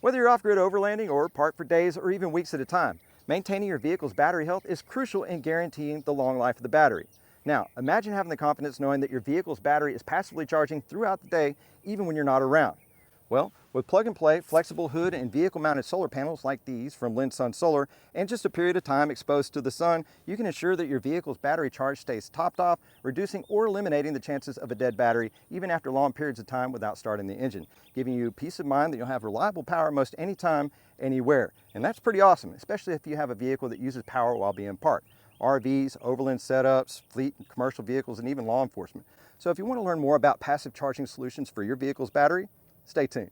Whether you're off-grid overlanding or parked for days or even weeks at a time, maintaining your vehicle's battery health is crucial in guaranteeing the long life of the battery. Now, imagine having the confidence knowing that your vehicle's battery is passively charging throughout the day, even when you're not around. Well, with plug-and-play, flexible hood and vehicle-mounted solar panels like these from Lensun Solar, and just a period of time exposed to the sun, you can ensure that your vehicle's battery charge stays topped off, reducing or eliminating the chances of a dead battery, even after long periods of time without starting the engine, giving you peace of mind that you'll have reliable power most anytime, anywhere. And that's pretty awesome, especially if you have a vehicle that uses power while being parked. RVs, overland setups, fleet and commercial vehicles, and even law enforcement. So if you want to learn more about passive charging solutions for your vehicle's battery, stay tuned.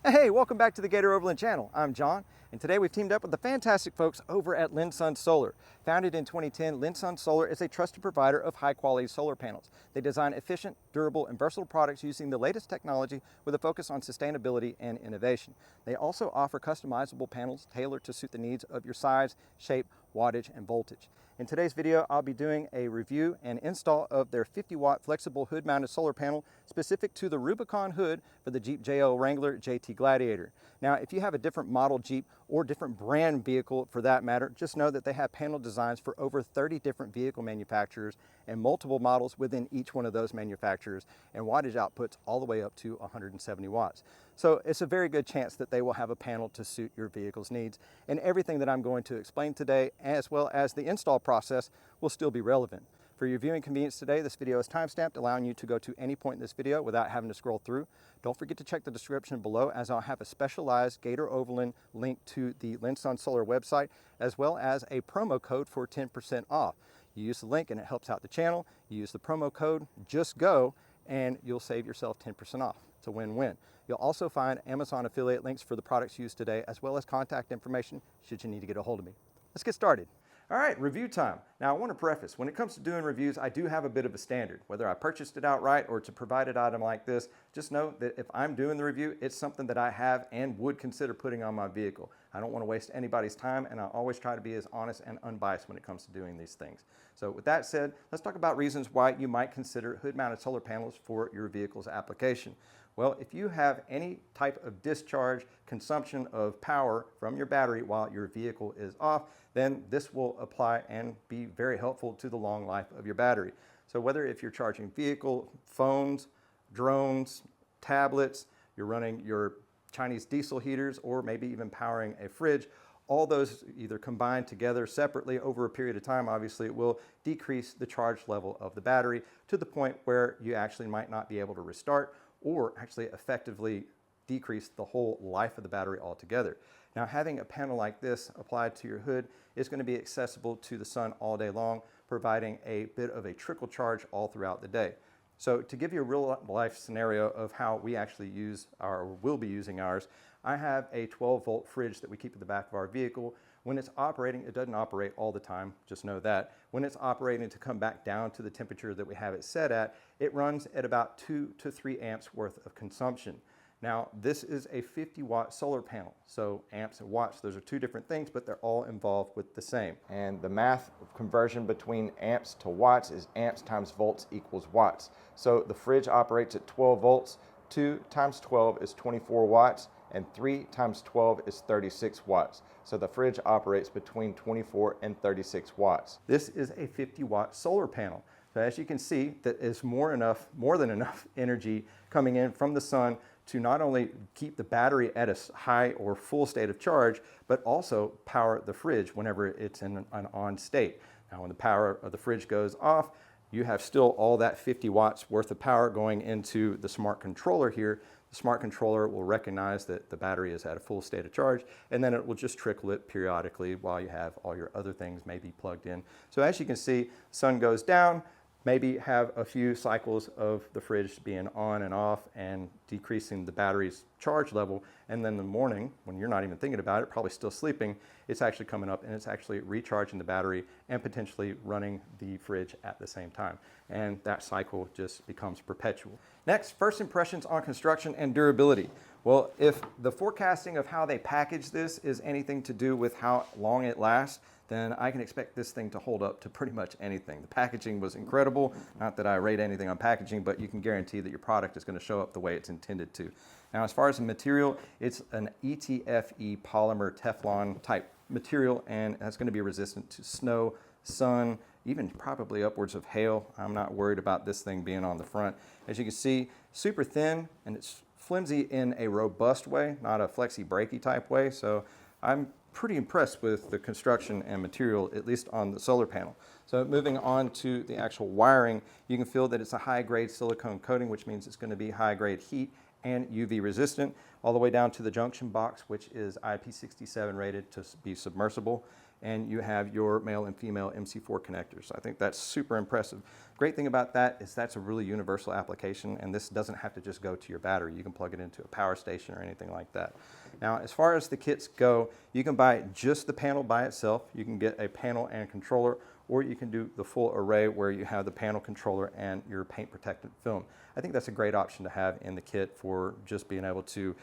Hey, welcome back to the Gator Overland channel. I'm John, and today we've teamed up with the fantastic folks over at Lensun Solar. Founded in 2010, Lensun Solar is a trusted provider of high-quality solar panels. They design efficient, durable, and versatile products using the latest technology with a focus on sustainability and innovation. They also offer customizable panels tailored to suit the needs of your size, shape, wattage, and voltage. In today's video, I'll be doing a review and install of their 50-watt flexible hood-mounted solar panel specific to the Rubicon hood for the Jeep JL Wrangler JT Gladiator. Now, if you have a different model Jeep or different brand vehicle for that matter, just know that they have panel designs for over 30 different vehicle manufacturers and multiple models within each one of those manufacturers, and wattage outputs all the way up to 170 watts. So it's a very good chance that they will have a panel to suit your vehicle's needs, and everything that I'm going to explain today, as well as the install process, will still be relevant. For your viewing convenience today, this video is timestamped, allowing you to go to any point in this video without having to scroll through. Don't forget to check the description below, as I'll have a specialized Gator Overland link to the Lensun Solar website, as well as a promo code for 10% off. You use the link and it helps out the channel. You use the promo code JUSTGO and you'll save yourself 10% off. It's a win-win. You'll also find Amazon affiliate links for the products used today, as well as contact information should you need to get a hold of me. Let's get started. All right, review time. Now I want to preface, when it comes to doing reviews, I do have a bit of a standard. Whether I purchased it outright or it's a provided item like this, just know that if I'm doing the review, it's something that I have and would consider putting on my vehicle. I don't want to waste anybody's time, and I always try to be as honest and unbiased when it comes to doing these things. So with that said, let's talk about reasons why you might consider hood-mounted solar panels for your vehicle's application. Well, if you have any type of discharge, consumption of power from your battery while your vehicle is off, then this will apply and be very helpful to the long life of your battery. So whether if you're charging vehicle, phones, drones, tablets, you're running your Chinese diesel heaters, or maybe even powering a fridge, all those either combined together separately over a period of time, obviously it will decrease the charge level of the battery to the point where you actually might not be able to restart, or actually effectively decrease the whole life of the battery altogether. Now, having a panel like this applied to your hood is going to be accessible to the sun all day long, providing a bit of a trickle charge all throughout the day. So to give you a real life scenario of how we actually use our, or will be using ours, I have a 12-volt fridge that we keep at the back of our vehicle. When it's operating, it doesn't operate all the time, just know that. When it's operating to come back down to the temperature that we have it set at, it runs at about 2 to 3 amps worth of consumption. Now, this is a 50-watt solar panel, so amps and watts, those are two different things, but they're all involved with the same. And the math conversion between amps to watts is amps times volts equals watts. So the fridge operates at 12 volts, 2 times 12 is 24 watts, and 3 times 12 is 36 watts. So the fridge operates between 24 and 36 watts. This is a 50-watt solar panel. So as you can see, that is more than enough energy coming in from the sun to not only keep the battery at a high or full state of charge, but also power the fridge whenever it's in an on state. Now, when the power of the fridge goes off, you have still all that 50 watts worth of power going into the smart controller here. The smart controller will recognize that the battery is at a full state of charge, and then it will just trickle it periodically while you have all your other things maybe plugged in. So as you can see, sun goes down, maybe have a few cycles of the fridge being on and off and decreasing the battery's charge level, and then in the morning, when you're not even thinking about it, probably still sleeping, it's actually coming up and it's actually recharging the battery and potentially running the fridge at the same time. And that cycle just becomes perpetual. Next, first impressions on construction and durability. Well, if the forecasting of how they package this is anything to do with how long it lasts, then I can expect this thing to hold up to pretty much anything. The packaging was incredible. Not that I rate anything on packaging, but you can guarantee that your product is going to show up the way it's intended to. Now, as far as the material, it's an ETFE polymer Teflon type material, and that's going to be resistant to snow, sun, even probably upwards of hail. I'm not worried about this thing being on the front. As you can see, super thin, and it's flimsy in a robust way, not a flexi breaky type way. So I'm pretty impressed with the construction and material, at least on the solar panel. So moving on to the actual wiring, you can feel that it's a high grade silicone coating, which means it's going to be high grade heat and UV resistant, all the way down to the junction box, which is IP67 rated to be submersible. And you have your male and female MC4 connectors. So I think that's super impressive. Great thing about that is that's a really universal application, and this doesn't have to just go to your battery. You can plug it into a power station or anything like that. Now, as far as the kits go, you can buy just the panel by itself. You can get a panel and controller, or you can do the full array where you have the panel, controller, and your paint protectant film. I think that's a great option to have in the kit for just being able to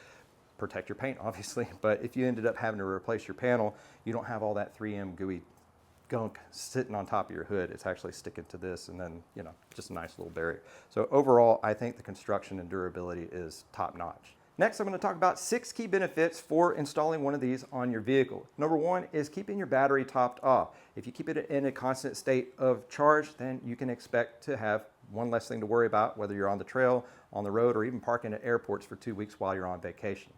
protect your paint, obviously, but if you ended up having to replace your panel, you don't have all that 3M gooey gunk sitting on top of your hood. It's actually sticking to this, and then, you know, just a nice little barrier. So overall, I think the construction and durability is top notch. Next, I'm going to talk about 6 key benefits for installing one of these on your vehicle. Number 1 is keeping your battery topped off. If you keep it in a constant state of charge, then you can expect to have one less thing to worry about, whether you're on the trail, on the road, or even parking at airports for 2 weeks while you're on vacation.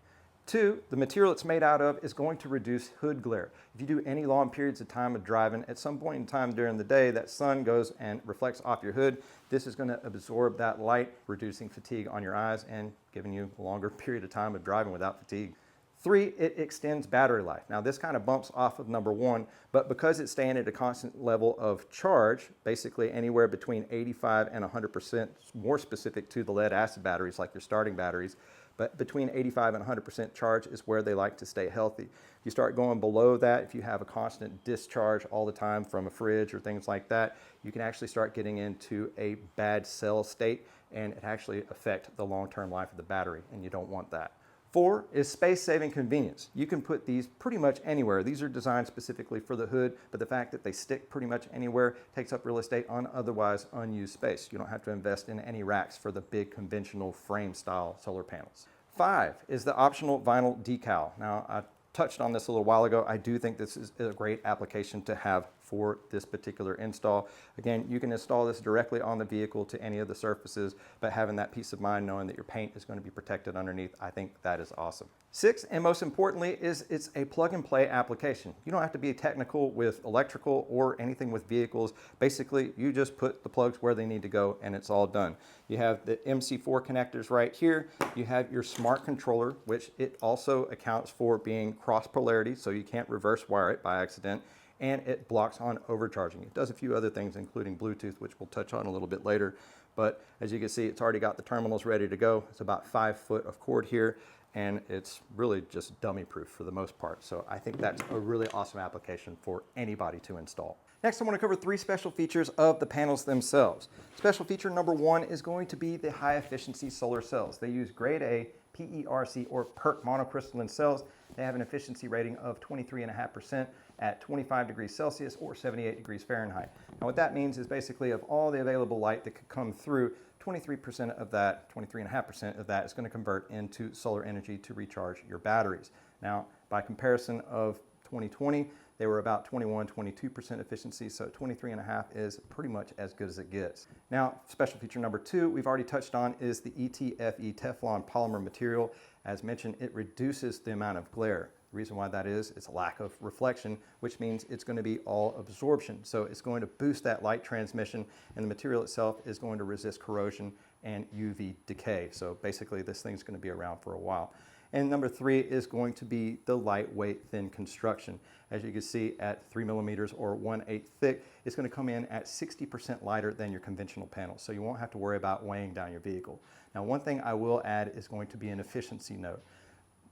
2, the material it's made out of is going to reduce hood glare. If you do any long periods of time of driving, at some point in time during the day, that sun goes and reflects off your hood. This is going to absorb that light, reducing fatigue on your eyes and giving you a longer period of time of driving without fatigue. 3, it extends battery life. Now this kind of bumps off of number 1, but because it's staying at a constant level of charge, basically anywhere between 85 and 100%, more specific to the lead acid batteries like your starting batteries, but between 85 and 100% charge is where they like to stay healthy. If you start going below that, if you have a constant discharge all the time from a fridge or things like that, you can actually start getting into a bad cell state, and it actually affect the long-term life of the battery, and you don't want that. 4 is space-saving convenience. You can put these pretty much anywhere. These are designed specifically for the hood, but the fact that they stick pretty much anywhere takes up real estate on otherwise unused space. You don't have to invest in any racks for the big conventional frame-style solar panels. 5 is the optional vinyl decal. Now, I touched on this a little while ago. I do think this is a great application to have for this particular install. Again, you can install this directly on the vehicle to any of the surfaces, but having that peace of mind knowing that your paint is going to be protected underneath, I think that is awesome. 6, and most importantly, is it's a plug and play application. You don't have to be technical with electrical or anything with vehicles. Basically, you just put the plugs where they need to go and it's all done. You have the MC4 connectors right here. You have your smart controller, which it also accounts for being cross polarity, so you can't reverse wire it by accident. And it blocks on overcharging. It does a few other things, including Bluetooth, which we'll touch on a little bit later. But as you can see, it's already got the terminals ready to go. It's about 5 foot of cord here, and it's really just dummy proof for the most part. So I think that's a really awesome application for anybody to install. Next, I want to cover 3 special features of the panels themselves. Special feature number 1 is going to be the high efficiency solar cells. They use grade A PERC or PERC monocrystalline cells. They have an efficiency rating of 23.5% at 25 degrees Celsius or 78 degrees Fahrenheit. Now what that means is basically of all the available light that could come through, 23% of that, 23.5% of that is going to convert into solar energy to recharge your batteries. Now, by comparison of 2020, they were about 22% efficiency, so 23.5 is pretty much as good as it gets. Now, special feature number 2 we've already touched on is the ETFE Teflon polymer material. As mentioned, it reduces the amount of glare. The reason why that is, it's a lack of reflection, which means it's going to be all absorption. So it's going to boost that light transmission, and the material itself is going to resist corrosion and UV decay. So basically this thing's going to be around for a while. And number 3 is going to be the lightweight thin construction. As you can see at 3 millimeters or 1/8 thick, it's going to come in at 60% lighter than your conventional panels. So you won't have to worry about weighing down your vehicle. Now one thing I will add is going to be an efficiency note.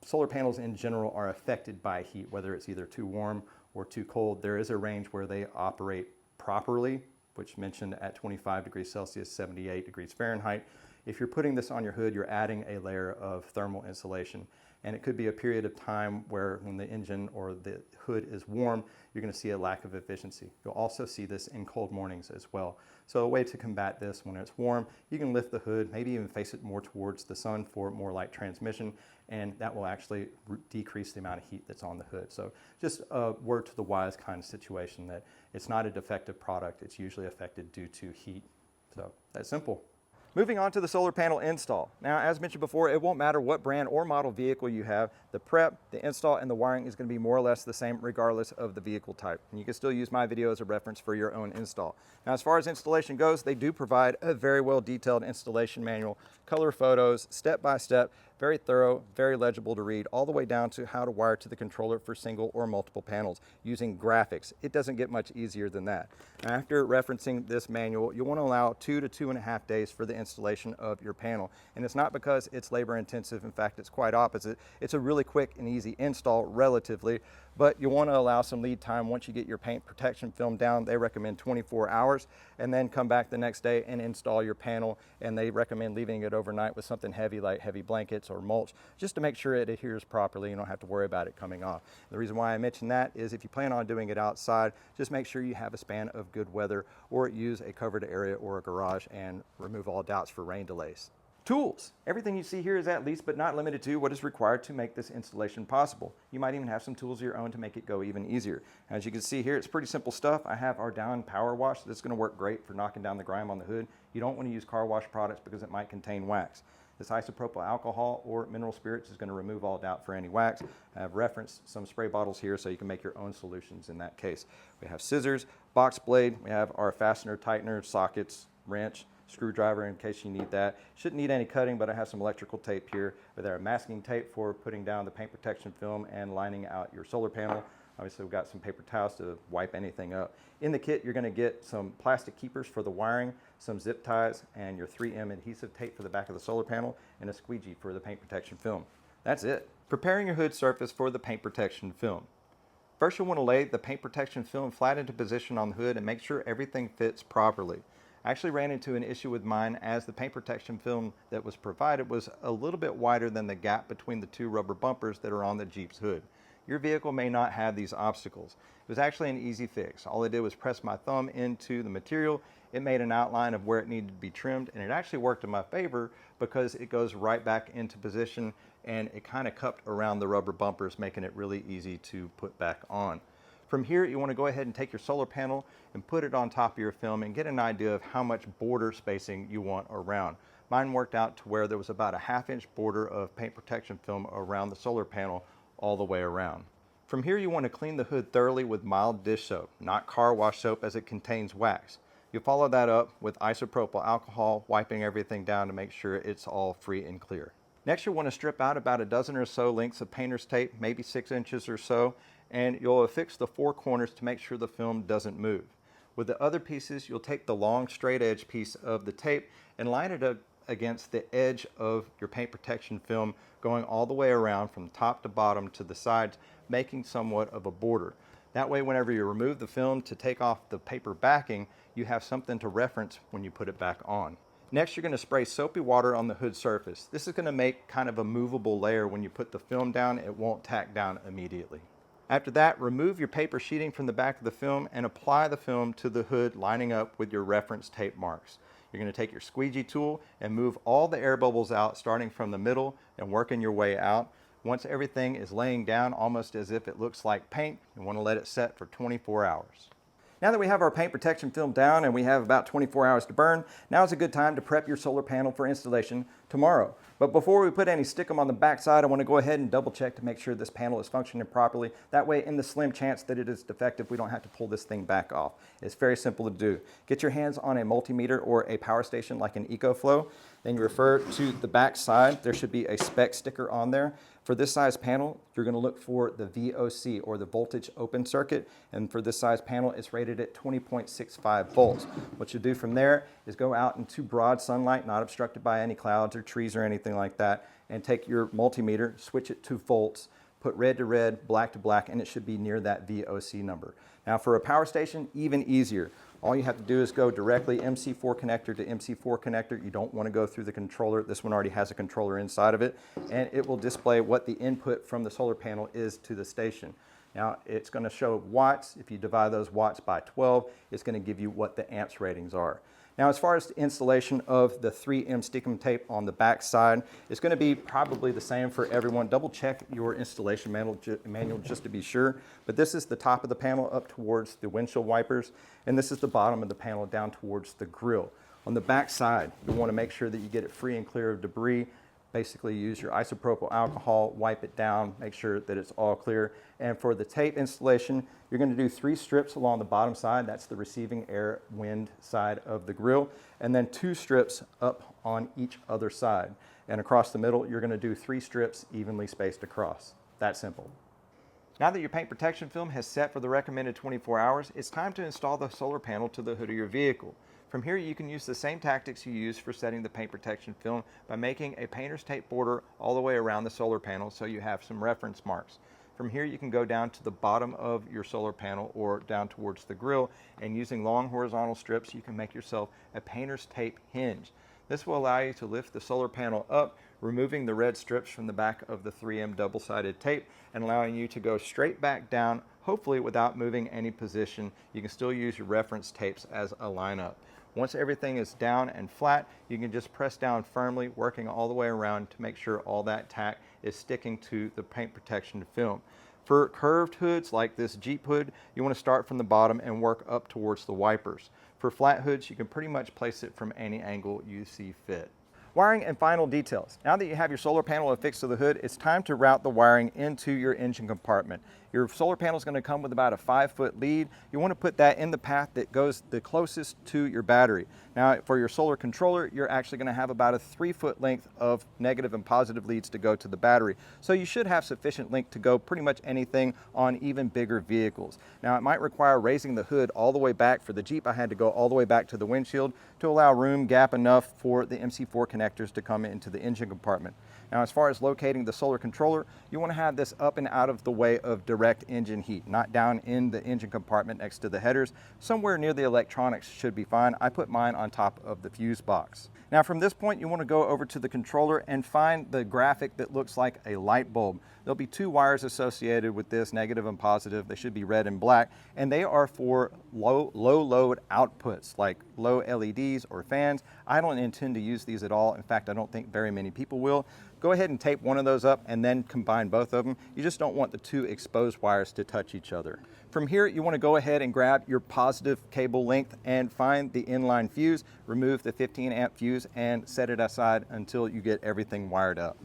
Solar panels in general are affected by heat, whether it's either too warm or too cold. There is a range where they operate properly, which mentioned at 25 degrees Celsius, 78 degrees Fahrenheit. If you're putting this on your hood, you're adding a layer of thermal insulation. And it could be a period of time where when the engine or the hood is warm, you're going to see a lack of efficiency. You'll also see this in cold mornings as well. So a way to combat this when it's warm, you can lift the hood, maybe even face it more towards the sun for more light transmission, and that will actually decrease the amount of heat that's on the hood. So just a word to the wise kind of situation that it's not a defective product, it's usually affected due to heat. So that's simple. Moving on to the solar panel install. Now, as mentioned before, it won't matter what brand or model vehicle you have. The prep, the install, and the wiring is going to be more or less the same regardless of the vehicle type. And you can still use my video as a reference for your own install. Now, as far as installation goes, they do provide a very well detailed installation manual, color photos, step-by-step, very thorough, very legible to read, all the way down to how to wire to the controller for single or multiple panels using graphics. It doesn't get much easier than that. After referencing this manual, you'll want to allow 2 to 2.5 days for the installation of your panel. And it's not because it's labor intensive. In fact, it's quite opposite. It's a really quick and easy install relatively, but you want to allow some lead time. Once you get your paint protection film down, they recommend 24 hours, and then come back the next day and install your panel. And they recommend leaving it overnight with something heavy like heavy blankets or mulch, just to make sure it adheres properly. You don't have to worry about it coming off. The reason why I mention that is if you plan on doing it outside, just make sure you have a span of good weather, or use a covered area or a garage and remove all doubts for rain delays. Tools. Everything you see here is at least but not limited to what is required to make this installation possible. You might even have some tools of your own to make it go even easier. As you can see here, it's pretty simple stuff. I have our down power wash that's going to work great for knocking down the grime on the hood. You don't want to use car wash products because it might contain wax. This isopropyl alcohol or mineral spirits is going to remove all doubt for any wax. I have referenced some spray bottles here so you can make your own solutions in that case. We have scissors, box blade, we have our fastener, tightener, sockets, wrench, screwdriver in case you need that. Shouldn't need any cutting, but I have some electrical tape here with our masking tape for putting down the paint protection film and lining out your solar panel. Obviously, we've got some paper towels to wipe anything up. In the kit, you're going to get some plastic keepers for the wiring, some zip ties, and your 3M adhesive tape for the back of the solar panel, and a squeegee for the paint protection film. That's it. Preparing your hood surface for the paint protection film. First, you'll want to lay the paint protection film flat into position on the hood and make sure everything fits properly. I actually ran into an issue with mine as the paint protection film that was provided was a little bit wider than the gap between the two rubber bumpers that are on the Jeep's hood. Your vehicle may not have these obstacles. It was actually an easy fix. All I did was press my thumb into the material. It made an outline of where it needed to be trimmed, and it actually worked in my favor because it goes right back into position and it kind of cupped around the rubber bumpers, making it really easy to put back on. From here, you want to go ahead and take your solar panel and put it on top of your film and get an idea of how much border spacing you want around. Mine worked out to where there was about a 1/2 inch border of paint protection film around the solar panel all the way around. From here, you want to clean the hood thoroughly with mild dish soap, not car wash soap as it contains wax. You follow that up with isopropyl alcohol, wiping everything down to make sure it's all free and clear. Next, you'll want to strip out about a dozen or so lengths of painter's tape, maybe 6 inches or so, and you'll affix the 4 corners to make sure the film doesn't move. With the other pieces, you'll take the long straight edge piece of the tape and line it up against the edge of your paint protection film, going all the way around from top to bottom to the sides, making somewhat of a border. That way, whenever you remove the film to take off the paper backing, you have something to reference when you put it back on. Next, you're going to spray soapy water on the hood surface. This is going to make kind of a movable layer. When you put the film down, it won't tack down immediately. After that, remove your paper sheeting from the back of the film and apply the film to the hood, lining up with your reference tape marks. You're going to take your squeegee tool and move all the air bubbles out, starting from the middle and working your way out. Once everything is laying down almost as if it looks like paint, you want to let it set for 24 hours. Now that we have our paint protection film down and we have about 24 hours to burn, now is a good time to prep your solar panel for installation tomorrow. But before we put any stickum on the back side, I want to go ahead and double check to make sure this panel is functioning properly. That way, in the slim chance that it is defective, we don't have to pull this thing back off. It's very simple to do. Get your hands on a multimeter or a power station like an EcoFlow. Then you refer to the back side. There should be a spec sticker on there. For this size panel, you're going to look for the VOC, or the voltage open circuit. And for this size panel, it's rated at 20.65 volts. What you do from there is go out into broad sunlight, not obstructed by any clouds or trees or anything like that, and take your multimeter, switch it to volts, put red to red, black to black, and it should be near that VOC number. Now for a power station, even easier. All you have to do is go directly MC4 connector to MC4 connector. You don't want to go through the controller. This one already has a controller inside of it, and it will display what the input from the solar panel is to the station. Now, it's going to show watts. If you divide those watts by 12, it's going to give you what the amps ratings are. Now, as far as the installation of the 3M stickum tape on the back side, it's going to be probably the same for everyone. Double check your installation manual just to be sure. But this is the top of the panel up towards the windshield wipers, and this is the bottom of the panel down towards the grill. On the back side, you want to make sure that you get it free and clear of debris. Basically use your isopropyl alcohol, wipe it down, make sure that it's all clear. And for the tape installation, you're going to do 3 strips along the bottom side. That's the receiving air wind side of the grill. And then 2 strips up on each other side. And across the middle, you're going to do 3 strips evenly spaced across. That simple. Now that your paint protection film has set for the recommended 24 hours, it's time to install the solar panel to the hood of your vehicle. From here, you can use the same tactics you use for setting the paint protection film by making a painter's tape border all the way around the solar panel so you have some reference marks. From here, you can go down to the bottom of your solar panel or down towards the grill, and using long horizontal strips, you can make yourself a painter's tape hinge. This will allow you to lift the solar panel up, removing the red strips from the back of the 3M double-sided tape and allowing you to go straight back down, hopefully without moving any position. You can still use your reference tapes as a lineup. Once everything is down and flat, you can just press down firmly, working all the way around to make sure all that tack is sticking to the paint protection film. For curved hoods like this Jeep hood, you want to start from the bottom and work up towards the wipers. For flat hoods, you can pretty much place it from any angle you see fit. Wiring and final details. Now that you have your solar panel affixed to the hood, it's time to route the wiring into your engine compartment. Your solar panel is going to come with about a 5-foot lead. You want to put that in the path that goes the closest to your battery. Now, for your solar controller, you're actually going to have about a 3-foot length of negative and positive leads to go to the battery. So you should have sufficient length to go pretty much anything on even bigger vehicles. Now, it might require raising the hood all the way back. For the Jeep, I had to go all the way back to the windshield to allow room gap enough for the MC4 connectors to come into the engine compartment. Now, as far as locating the solar controller, you want to have this up and out of the way of direct engine heat, not down in the engine compartment next to the headers. Somewhere near the electronics should be fine. I put mine on top of the fuse box. Now, from this point, you want to go over to the controller and find the graphic that looks like a light bulb. There'll be 2 wires associated with this, negative and positive. They should be red and black, and they are for low load outputs like low LEDs or fans. I don't intend to use these at all. In fact, I don't think very many people will. Go ahead and tape one of those up and then combine both of them. You just don't want the 2 exposed wires to touch each other. From here, you want to go ahead and grab your positive cable length and find the inline fuse, remove the 15 amp fuse and set it aside until you get everything wired up.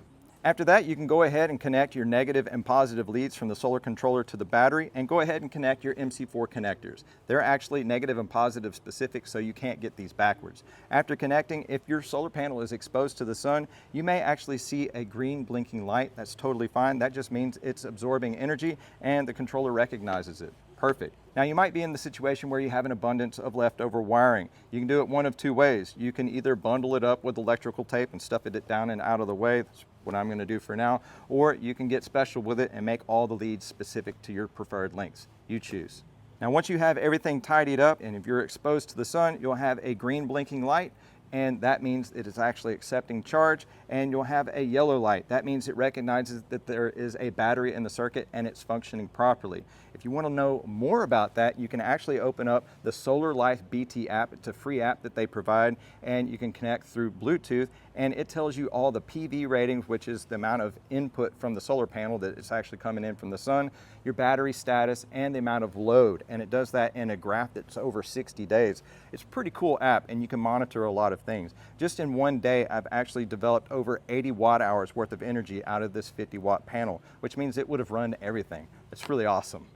After that, you can go ahead and connect your negative and positive leads from the solar controller to the battery and go ahead and connect your MC4 connectors. They're actually negative and positive specific, so you can't get these backwards. After connecting, if your solar panel is exposed to the sun, you may actually see a green blinking light. That's totally fine. That just means it's absorbing energy and the controller recognizes it. Perfect. Now, you might be in the situation where you have an abundance of leftover wiring. You can do it one of 2 ways. You can either bundle it up with electrical tape and stuff it down and out of the way. That's what I'm going to do for now. Or you can get special with it and make all the leads specific to your preferred lengths. You choose. Now, once you have everything tidied up and if you're exposed to the sun, you'll have a green blinking light, and that means it is actually accepting charge, and you'll have a yellow light. That means it recognizes that there is a battery in the circuit and it's functioning properly. If you want to know more about that, you can actually open up the Solar Life BT app. It's a free app that they provide, and you can connect through Bluetooth, and it tells you all the PV ratings, which is the amount of input from the solar panel that is actually coming in from the sun, your battery status, and the amount of load. And it does that in a graph that's over 60 days. It's a pretty cool app, and you can monitor a lot of things. Just in one day, I've actually developed over 80 watt hours worth of energy out of this 50 watt panel, which means it would have run everything. It's really awesome.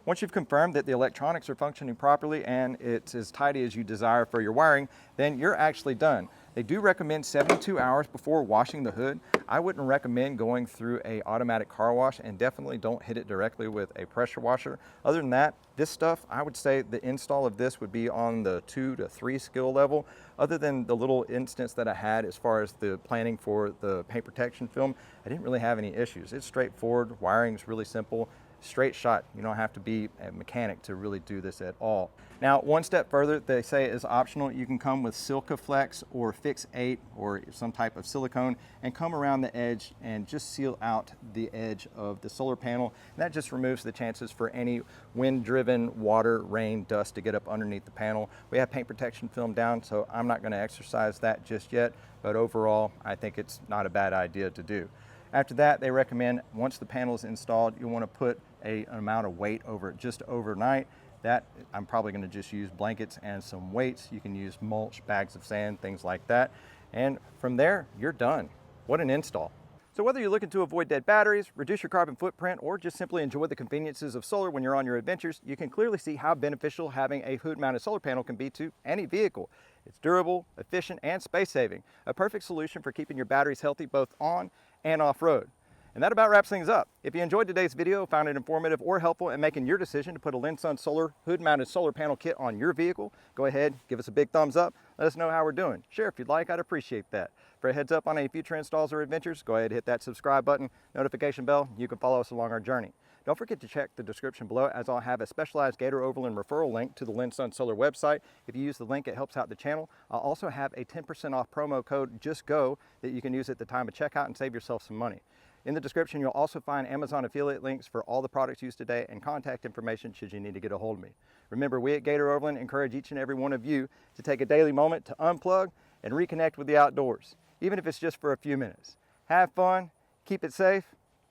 Once you've confirmed that the electronics are functioning properly and it's as tidy as you desire for your wiring, then you're actually done. They do recommend 72 hours before washing the hood. I wouldn't recommend going through an automatic car wash, and definitely don't hit it directly with a pressure washer. Other than that, this stuff, I would say the install of this would be on the 2 to 3 skill level. Other than the little instance that I had as far as the planning for the paint protection film, I didn't really have any issues. It's straightforward, wiring's really simple. straight shot. You don't have to be a mechanic to really do this at all. Now, one step further, they say is optional. You can come with Silcaflex or Fix 8 or some type of silicone and come around the edge and just seal out the edge of the solar panel. And that just removes the chances for any wind-driven water, rain, dust to get up underneath the panel. We have paint protection film down, so I'm not going to exercise that just yet, but overall, I think it's not a bad idea to do. After that, they recommend once the panel is installed, you want to put an amount of weight over it just overnight. That I'm probably going to just use blankets and some weights. You can use mulch, bags of sand, things like that. And from there, you're done. What an install. So whether you're looking to avoid dead batteries, reduce your carbon footprint, or just simply enjoy the conveniences of solar when you're on your adventures, you can clearly see how beneficial having a hood-mounted solar panel can be to any vehicle. It's durable, efficient, and space-saving. A perfect solution for keeping your batteries healthy both on and off-road. And that about wraps things up. If you enjoyed today's video, found it informative or helpful in making your decision to put a Lensun Solar hood-mounted solar panel kit on your vehicle, go ahead, give us a big thumbs up. Let us know how we're doing. Share if you'd like, I'd appreciate that. For a heads up on any future installs or adventures, go ahead and hit that subscribe button, notification bell. You can follow us along our journey. Don't forget to check the description below, as I'll have a specialized Gator Overland referral link to the Lensun Solar website. If you use the link, it helps out the channel. I'll also have a 10% off promo code, JUSTGO, that you can use at the time of checkout and save yourself some money. In the description, you'll also find Amazon affiliate links for all the products used today and contact information should you need to get a hold of me. Remember, we at Gator Overland encourage each and every one of you to take a daily moment to unplug and reconnect with the outdoors, even if it's just for a few minutes. Have fun, keep it safe,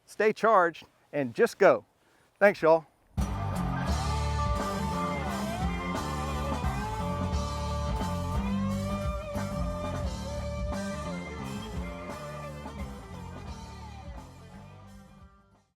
stay charged, and just go. Thanks, y'all.